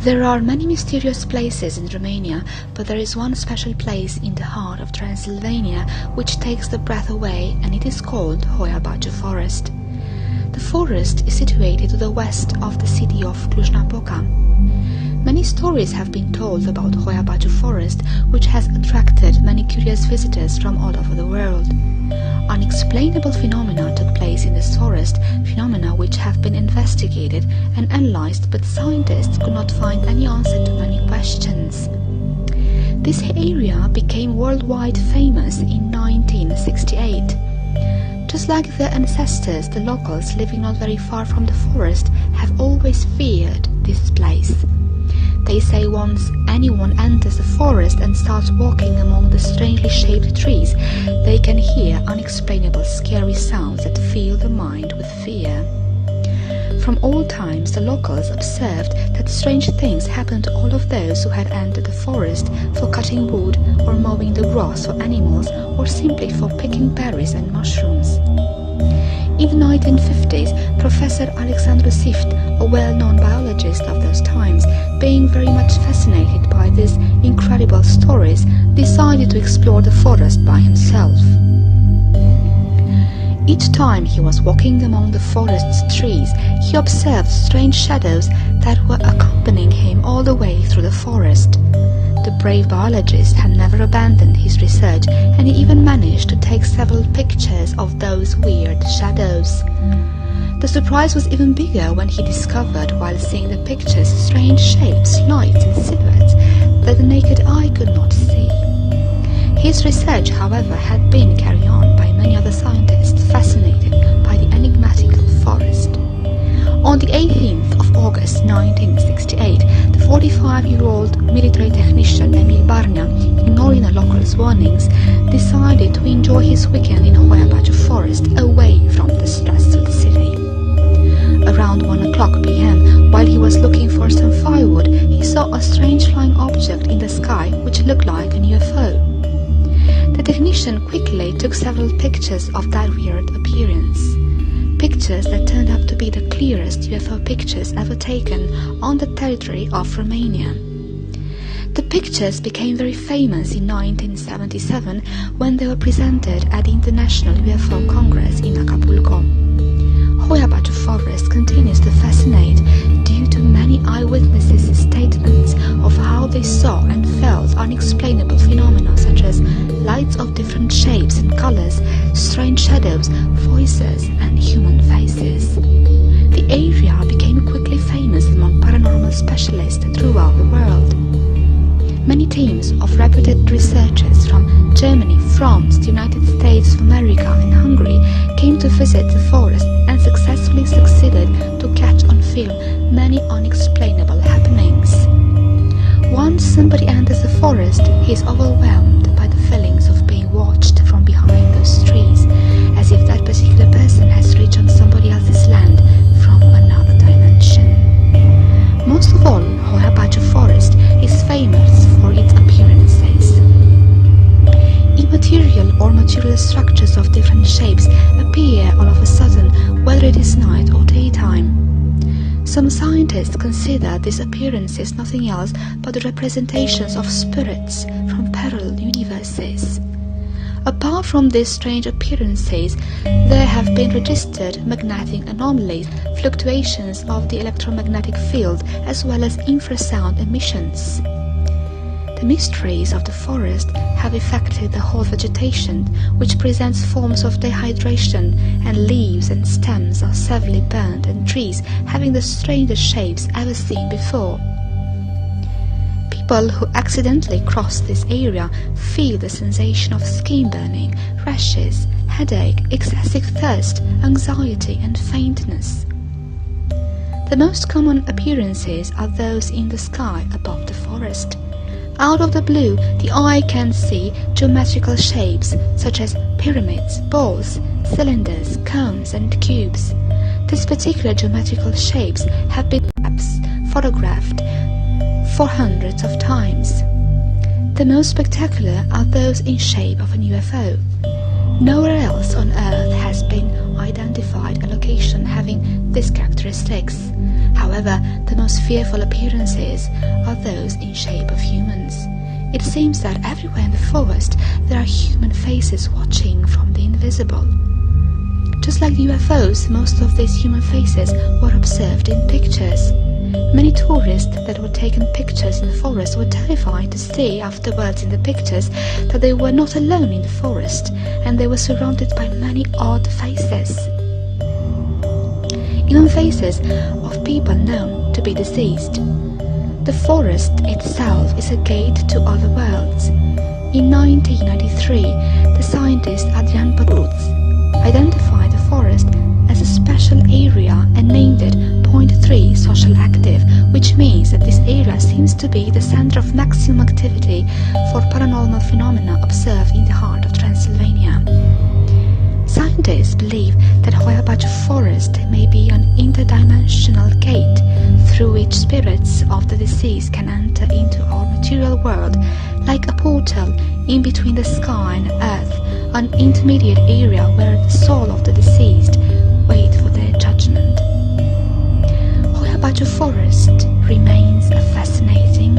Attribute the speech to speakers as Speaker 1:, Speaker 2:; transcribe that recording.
Speaker 1: There are many mysterious places in Romania, but there is one special place in the heart of Transylvania which takes the breath away, and it is called Hoia Baciu forest. The forest is situated to the west of the city of Cluj-Napoca. Many stories have been told about Hoia Baciu forest, which has attracted many curious visitors from all over the world. Unexplainable phenomena took place in this forest, phenomena which have been investigated and analyzed, but scientists could not find any answer to many questions. This area became worldwide famous in 1968. Just like their ancestors, the locals living not very far from the forest have always feared this place. They say once anyone enters the forest and starts walking among the strangely shaped trees, they can hear unexplainable scary sounds that fill the mind with fear. From old times, the locals observed that strange things happened to all of those who had entered the forest for cutting wood or mowing the grass for animals, or simply for picking berries and mushrooms. In the 1950s, Professor Alexandru Sift, a well-known biologist of those times, being very much fascinated by these incredible stories, decided to explore the forest by himself. Each time he was walking among the forest's trees, he observed strange shadows that were accompanying him all the way through the forest. The brave biologist had never abandoned his research, and he even managed to take several pictures of those weird shadows. The surprise was even bigger when he discovered, while seeing the pictures, strange shapes, lights and silhouettes that the naked eye could not see. His research, however, had been carried on by many other scientists fascinated by the enigmatical forest. On the 18th of August 1968, the 45-year-old military technician Emil Barna, ignoring the locals' warnings, decided to enjoy his weekend in Hoia Baciu forest away from the stress of the city. Around 1:00 p.m., while he was looking for some firewood, he saw a strange flying object in the sky which looked like an UFO. The technician quickly took several pictures of that weird appearance. Pictures that turned out to be the clearest UFO pictures ever taken on the territory of Romania. The pictures became very famous in 1977 when they were presented at the International UFO Congress in Acapulco. Hoia Baciu forest continues to fascinate due to many eyewitnesses' statements of how they saw and felt unexplainable phenomena such as lights of different shapes and colors, strange shadows, voices, and human faces. The area became quickly famous among paranormal specialists throughout the world. Many teams of reputed researchers from Germany, France, the United States of America, and Hungary came to visit the forest and successfully succeeded to catch on film many unexplainable happenings. Once somebody enters the forest, he is overwhelmed by the feelings of being watched from behind those trees, as if that particular person has reached on somebody else's land from another dimension. Most of all, Hoia Baciu forest is famous for its appearances. Immaterial or material structures of different shapes appear all of a sudden, whether it is night or daytime. Some scientists consider these appearances nothing else but the representations of spirits from parallel universes. Apart from these strange appearances, there have been registered magnetic anomalies, fluctuations of the electromagnetic field, as well as infrasound emissions. The mysteries of the forest have affected the whole vegetation, which presents forms of dehydration, and leaves and stems are severely burned, and trees having the strangest shapes ever seen before. People who accidentally cross this area feel the sensation of skin burning, rashes, headache, excessive thirst, anxiety, and faintness. The most common appearances are those in the sky above the forest. Out of the blue, the eye can see geometrical shapes such as pyramids, balls, cylinders, cones, and cubes. These particular geometrical shapes have been photographed for hundreds of times. The most spectacular are those in shape of an UFO. Nowhere else on Earth has been identified a location having these characteristics. However, the most fearful appearances are those in shape of humans. It seems that everywhere in the forest there are human faces watching from the invisible. Just like the UFOs, most of these human faces were observed in pictures. Many tourists that were taking pictures in the forest were terrified to see afterwards in the pictures that they were not alone in the forest and they were surrounded by many odd faces. Even faces of people known to be deceased. The forest itself is a gate to other worlds. In 1993, the scientist Adrian Podruz identified the forest as a special area and named it Point 3 Social Active, which means that this area seems to be the center of maximum activity for paranormal phenomena observed in the heart of Transylvania. Scientists believe that Hoia Baciu forest may be an interdimensional gate through which spirits of the deceased can enter into our material world, like a portal in between the sky and earth, an intermediate area where the soul of the deceased wait for their judgment. Hoia Baciu forest remains a fascinating